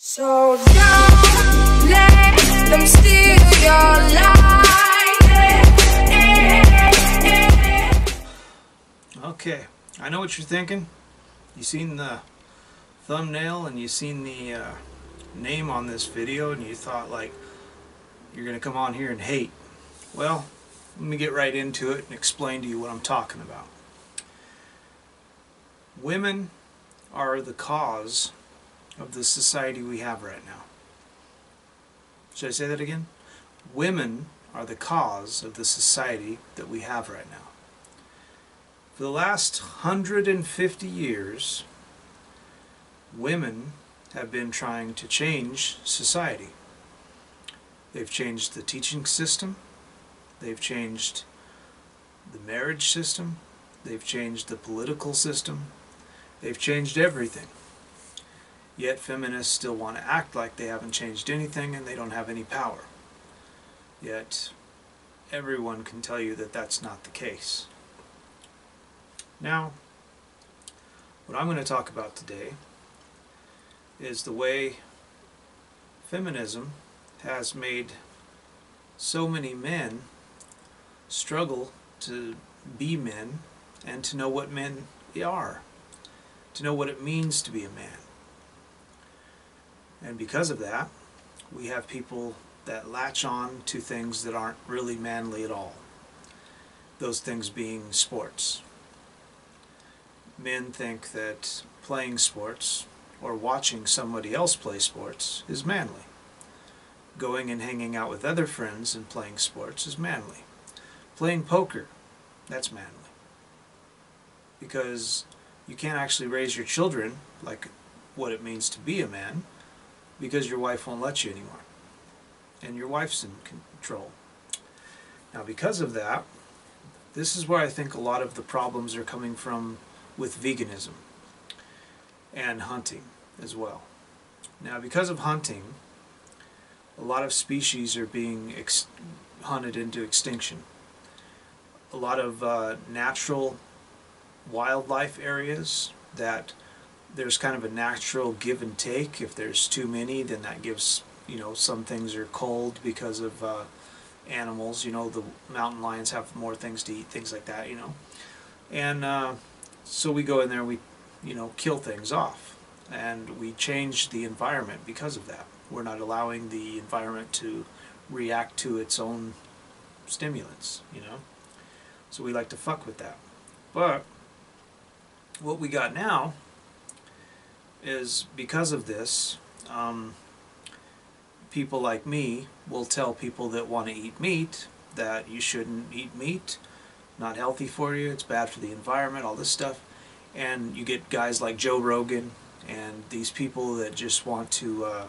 So don't let them steal your life. Okay, I know what you're thinking. You seen the thumbnail and you seen the name on this video and you thought like you're gonna come on here and hate. Well, let me get right into it and explain to you what I'm talking about. Women are the cause of the society we have right now. Should I say that again? Women are the cause of the society that we have right now. For the last 150 years, women have been trying to change society. They've changed the teaching system, they've changed the marriage system, they've changed the political system, they've changed everything. Yet feminists still want to act like they haven't changed anything and they don't have any power. Yet everyone can tell you that that's not the case. Now, what I'm going to talk about today is the way feminism has made so many men struggle to be men and to know what men are, to know what it means to be a man. And because of that, we have people that latch on to things that aren't really manly at all. Those things being sports. Men think that playing sports or watching somebody else play sports is manly. Going and hanging out with other friends and playing sports is manly. Playing poker, that's manly. Because you can't actually raise your children like what it means to be a man, because your wife won't let you anymore. And your wife's in control. Now because of that, this is where I think a lot of the problems are coming from with veganism and hunting as well. Now because of hunting, a lot of species are being hunted into extinction. A lot of natural wildlife areas that there's kind of a natural give and take. If there's too many, then that gives, some things are cold because of animals. The mountain lions have more things to eat, things like that, And so we go in there, we, kill things off. And we change the environment because of that. We're not allowing the environment to react to its own stimulants, So we like to fuck with that. But what we got now is, because of this, people like me will tell people that want to eat meat that you shouldn't eat meat, not healthy for you, it's bad for the environment, all this stuff. And you get guys like Joe Rogan and these people that just want to,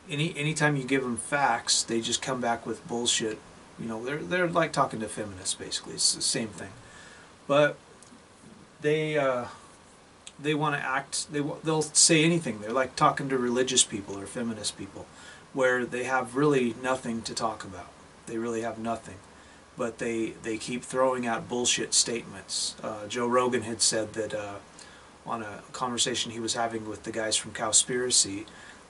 anytime you give them facts, they just come back with bullshit. They're like talking to feminists basically, it's the same thing. But they want to act, they'll say anything. They're like talking to religious people or feminist people, where they have really nothing to talk about. They really have nothing. But they keep throwing out bullshit statements. Joe Rogan had said that on a conversation he was having with the guys from Cowspiracy,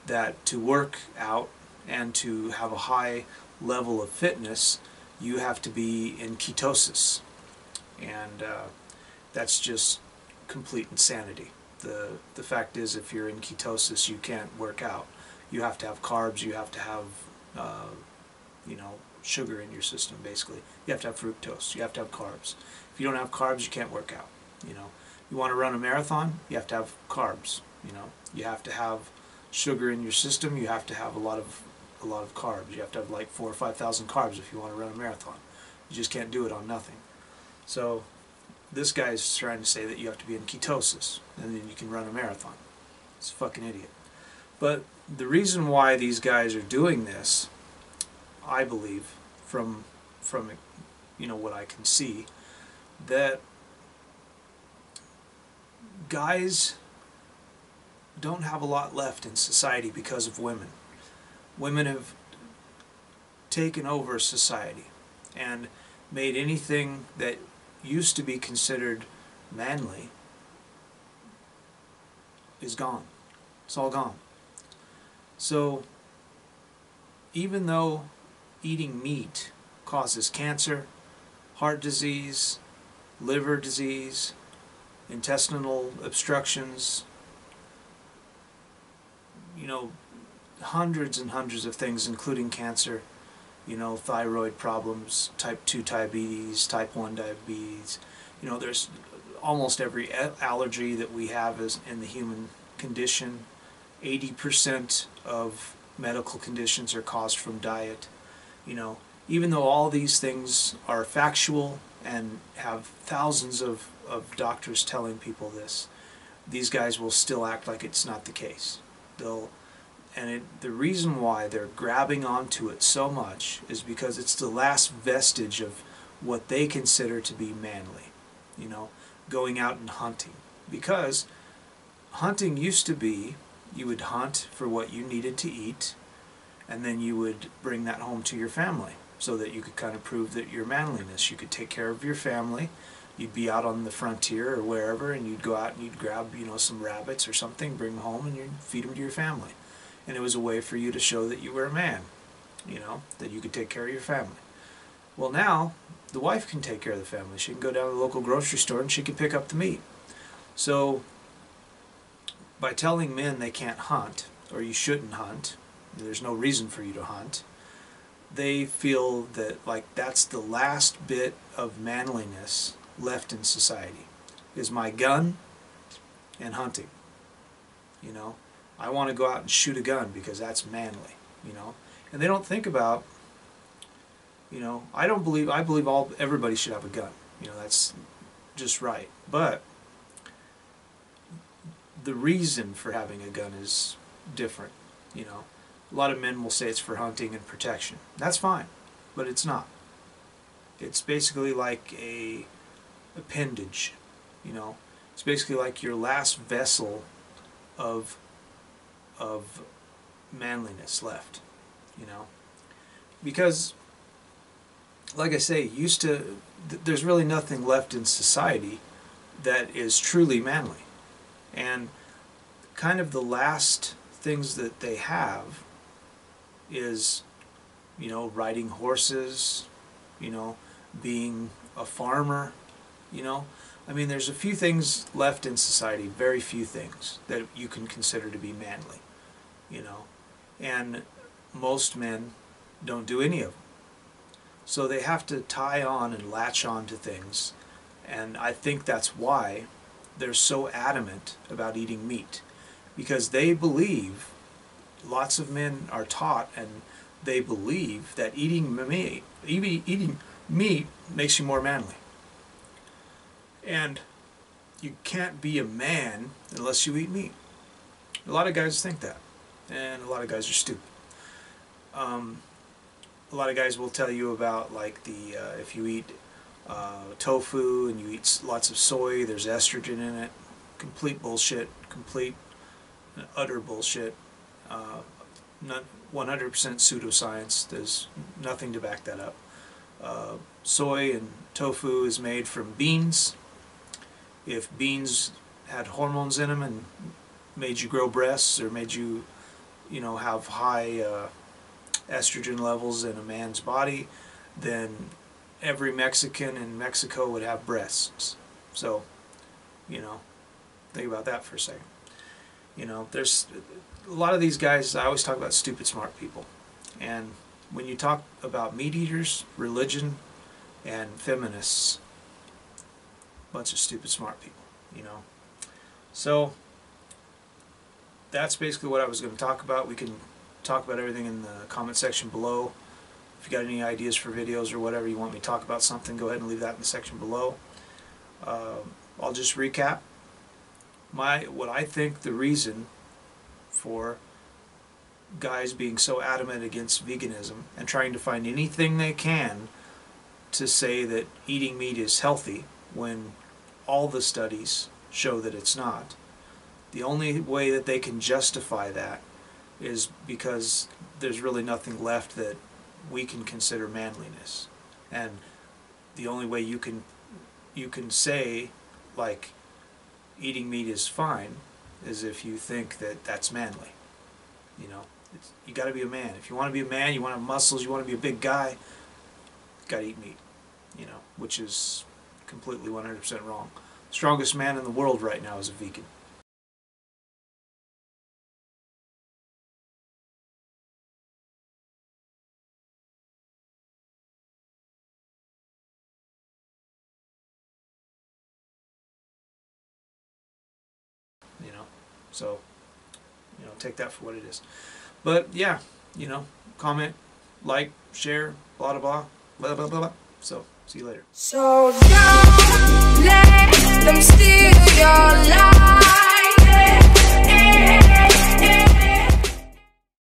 that to work out and to have a high level of fitness, you have to be in ketosis. And that's just complete insanity. The fact is, if you're in ketosis, you can't work out. You have to have carbs, you have to have sugar in your system, basically. You have to have fructose, you have to have carbs. If you don't have carbs, you can't work out. You want to run a marathon, you have to have carbs. You have to have sugar in your system, you have to have a lot of carbs. You have to have like 4,000 or 5,000 carbs if you want to run a marathon. You just can't do it on nothing. So this guy's trying to say that you have to be in ketosis and then you can run a marathon. It's a fucking idiot. But the reason why these guys are doing this, I believe, from what I can see, that guys don't have a lot left in society because of women. Women have taken over society and made anything that used to be considered manly is gone. It's all gone. So even though eating meat causes cancer, heart disease, liver disease, intestinal obstructions, you know, hundreds and hundreds of things, including cancer, you know, thyroid problems, type 2 diabetes, type 1 diabetes, you know, there's almost every allergy that we have is in the human condition. 80% of medical conditions are caused from diet. You know, even though all these things are factual and have thousands of doctors telling people this, these guys will still act like it's not the case. The reason why they're grabbing onto it so much is because it's the last vestige of what they consider to be manly. You know, going out and hunting. Because hunting used to be, you would hunt for what you needed to eat, and then you would bring that home to your family so that you could kind of prove that your manliness. You could take care of your family. You'd be out on the frontier or wherever, and you'd go out and you'd grab, you know, some rabbits or something, bring them home, and you'd feed them to your family. And it was a way for you to show that you were a man, you know, that you could take care of your family. Well, now the wife can take care of the family. She can go down to the local grocery store and she can pick up the meat. So by telling men they can't hunt, or you shouldn't hunt, there's no reason for you to hunt, they feel that like that's the last bit of manliness left in society, is my gun and hunting. You know, I want to go out and shoot a gun because that's manly, you know. And they don't think about, you know, I believe everybody should have a gun. You know, that's just right. But the reason for having a gun is different, you know. A lot of men will say it's for hunting and protection. That's fine, but it's not. It's basically like a appendage, you know. It's basically like your last vessel of manliness left, you know. Because, like I say, there's really nothing left in society that is truly manly. And kind of the last things that they have is, you know, riding horses, you know, being a farmer, you know. I mean, there's a few things left in society, very few things, that you can consider to be manly, you know. And most men don't do any of them. So they have to tie on and latch on to things. And I think that's why they're so adamant about eating meat. Because they believe, lots of men are taught, and they believe that eating meat makes you more manly. And you can't be a man unless you eat meat. A lot of guys think that, and a lot of guys are stupid. A lot of guys will tell you about, like, if you eat tofu and you eat lots of soy, there's estrogen in it. Complete bullshit. Complete and utter bullshit. Not 100% pseudoscience. There's nothing to back that up. Soy and tofu is made from beans. If beans had hormones in them and made you grow breasts, or made you, you know, have high estrogen levels in a man's body, then every Mexican in Mexico would have breasts. So, you know, think about that for a second. You know, there's a lot of these guys, I always talk about stupid smart people. And when you talk about meat eaters, religion, and feminists, bunch of stupid smart people, you know. So that's basically what I was going to talk about. We can talk about everything in the comment section below. If you got any ideas for videos or whatever, you want me to talk about something, go ahead and leave that in the section below. I'll just recap what I think the reason for guys being so adamant against veganism and trying to find anything they can to say that eating meat is healthy when all the studies show that it's not. The only way that they can justify that is because there's really nothing left that we can consider manliness. And the only way you can say, like, eating meat is fine is if you think that that's manly. You know, you got to be a man. If you want to be a man, you want to have muscles, you want to be a big guy, you got to eat meat. You know, which is completely 100% wrong. The strongest man in the world right now is a vegan. You know, so, you know, take that for what it is. But yeah, you know, comment, like, share, blah blah blah, blah blah blah. So, see you later. So don't let them steal your life.